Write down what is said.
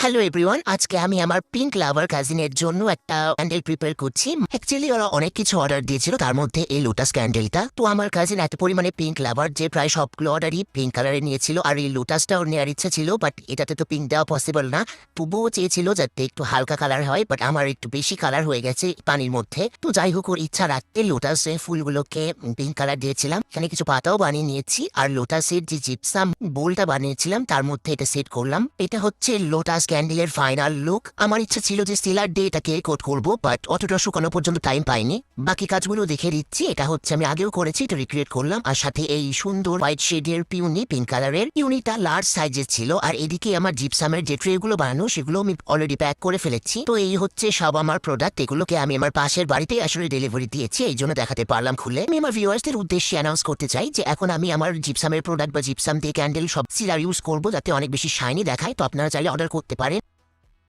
Hello everyone, আজকে আমি আমার পিঙ্ক লাভার কাজিনের জন্য একটা ক্যান্ডেল প্রিপেয়ার করছি। অ্যাকচুয়ালি ওরা অনেক কিছু অর্ডার দিয়েছিল, তার মধ্যে এই লোটাস ক্যান্ডেলটা। তো আমার কাজিন এত পরিমাণে পিঙ্ক লাভার যে প্রায় সবগুলো অর্ডারই পিঙ্ক কালারে নিয়েছিল, আর এই লোটাসটা ওর নেওয়ার ইচ্ছা ছিল, বাট এটাতে তো পিঙ্ক দেওয়া পসিবল না। তবুও চেয়েছিল যাতে একটু হালকা কালার হয়, বাট আমার একটু বেশি কালার হয়ে গেছে পানির মধ্যে। তো যাই হোক, ওর ইচ্ছা রাখতে লোটাসের ফুলগুলোকে পিঙ্ক কালার দিয়েছিলাম। এখানে কিছু পাতাও বানিয়ে নিয়েছি, আর লোটাসের যে জিপসাম বোলটা বানিয়েছিলাম তার মধ্যে এটা সেট করলাম। এটা হচ্ছে লোটাস ক্যান্ডেলের ফাইনাল লুক। আমার ইচ্ছা ছিল যে সিলার ডে এটাকে কোট করবো, বাট অতটা শুকানো পর্যন্ত টাইম পাইনি। বাকি কাজগুলো দেখে দিচ্ছি। এটা হচ্ছে আমি আগেও করেছি, এটা রিক্রিয়েট করলাম। আর সাথে এই সুন্দর হোয়াইট শেডের পিউনি, পিঙ্ক কালারের পিউনিটা লার্জ সাইজের ছিল। আর এদিকে আমার জিপসামের যে ট্রে গুলো বানানো সেগুলো আমি অলরেডি প্যাক করে ফেলেছি। তো এই হচ্ছে সব আমার প্রোডাক্ট। এগুলোকে আমি আমার পাশের বাড়িতে আসলে ডেলিভারি দিয়েছি, এই জন্য দেখাতে পারলাম খুলে। আমি আমার ভিউয়ার্সদের উদ্দেশ্যে অ্যানাউন্স করতে চাই যে এখন আমি আমার জিপসামের প্রোডাক্ট বা জিপসাম দিয়ে ক্যান্ডেল সব সিলার ইউজ করবো, যাতে অনেক বেশি শাইনি দেখায়। তো আপনারা চাইলে অর্ডার করতে পারেন।